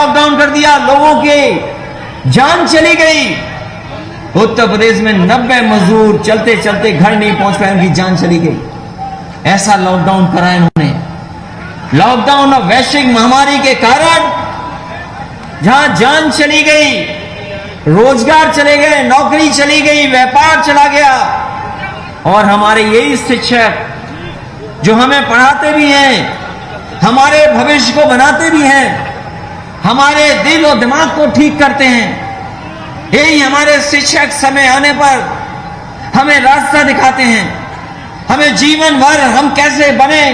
Lockdown कर दिया, लोगों की जान चली गई। उत्तर प्रदेश में 90 मजदूर चलते चलते घर नहीं पहुंच पाए, उनकी जान चली गई। ऐसा लॉकडाउन करा इन्होंने। लॉकडाउन और वैश्विक महामारी के कारण जहां जान चली गई, रोजगार चले गए, नौकरी चली गई, व्यापार चला गया, और हमारे यही शिक्षक जो हमें पढ़ाते भी हैं, हमारे भविष्य को बनाते भी हैं, हमारे दिल और दिमाग को ठीक करते हैं, यही हमारे शिक्षक समय आने पर हमें रास्ता दिखाते हैं, हमें जीवन भर हम कैसे बने।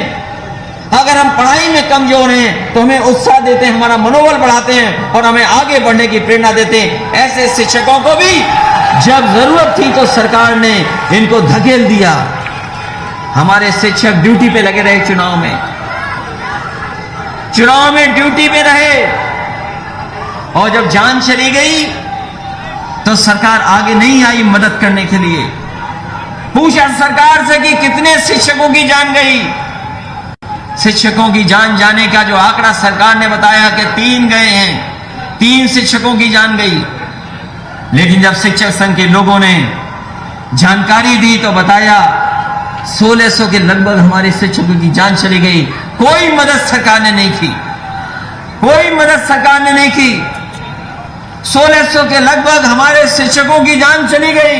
अगर हम पढ़ाई में कमजोर हैं तो हमें उत्साह देते हैं, हमारा मनोबल बढ़ाते हैं और हमें आगे बढ़ने की प्रेरणा देते हैं। ऐसे शिक्षकों को भी जब जरूरत थी तो सरकार ने इनको धकेल दिया। हमारे शिक्षक ड्यूटी पे लगे रहे, चुनाव में ड्यूटी में रहे, और जब जान चली गई तो सरकार आगे नहीं आई मदद करने के लिए। पूछा सरकार से कि कितने शिक्षकों की जान गई। शिक्षकों की जान जाने का जो आंकड़ा सरकार ने बताया कि 3 गए हैं, 3 शिक्षकों की जान गई। लेकिन जब शिक्षक संघ के लोगों ने जानकारी दी तो बताया 1600 के लगभग हमारे शिक्षकों की जान चली गई। कोई मदद सरकार ने नहीं की, कोई मदद सरकार ने नहीं की। 1600 के लगभग हमारे शिक्षकों की जान चली गई।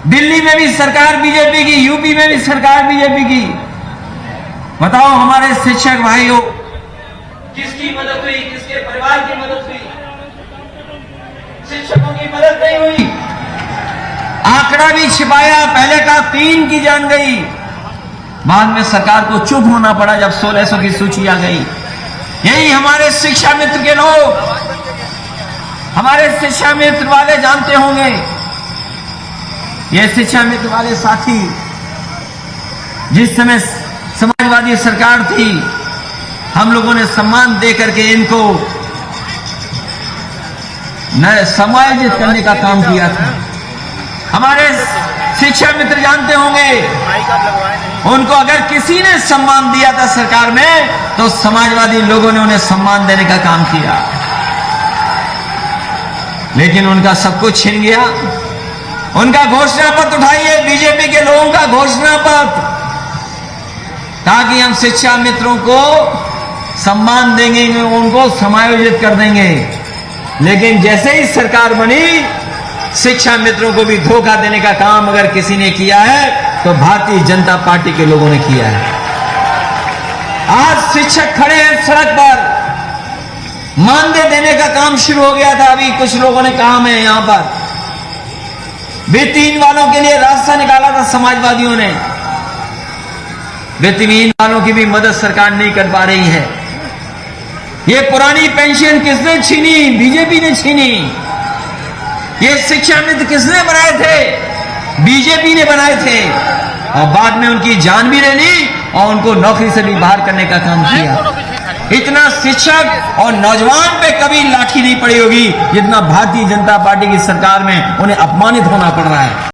दिल्ली में भी सरकार बीजेपी की, यूपी में भी सरकार बीजेपी की। बताओ हमारे शिक्षक भाइयों, किसकी मदद हुई, किसके परिवार की मदद हुई? शिक्षकों की मदद नहीं हुई। आंकड़ा भी छिपाया, पहले का 3 की जान गई, बाद में सरकार को चुप होना पड़ा जब 1600 की सूची आ गई। यही हमारे शिक्षा मित्र के लोग, हमारे शिक्षा मित्र वाले जानते होंगे, ये शिक्षा मित्र वाले साथी जिस समय समाजवादी सरकार थी, हम लोगों ने सम्मान दे करके इनको समायोजित करने का काम किया था। हमारे शिक्षा मित्र जानते होंगे, उनको अगर किसी ने सम्मान दिया था सरकार में तो समाजवादी लोगों ने उन्हें सम्मान देने का काम किया। लेकिन उनका सब कुछ छिन गया। उनका घोषणा पत्र उठाइए, बीजेपी के लोगों का घोषणा पत्र, ताकि हम शिक्षा मित्रों को सम्मान देंगे, उनको समायोजित कर देंगे। लेकिन जैसे ही सरकार बनी, शिक्षा मित्रों को भी धोखा देने का काम अगर किसी ने किया है तो भारतीय जनता पार्टी के लोगों ने किया है। आज शिक्षक खड़े हैं सड़क पर, मानदेय देने का काम शुरू हो गया था। अभी कुछ लोगों ने काम है यहां पर, वित्तहीन वालों के लिए रास्ता निकाला था समाजवादियों ने। वित्तहीन वालों की भी मदद सरकार नहीं कर पा रही है। ये पुरानी पेंशन किसने छीनी? बीजेपी ने छीनी। ये शिक्षा मित्र किसने बनाए थे? बीजेपी ने बनाए थे, और बाद में उनकी जान भी ले ली और उनको नौकरी से भी बाहर करने का काम किया। इतना शिक्षक और नौजवान पे कभी लाठी नहीं पड़ी होगी जितना भारतीय जनता पार्टी की सरकार में उन्हें अपमानित होना पड़ रहा है।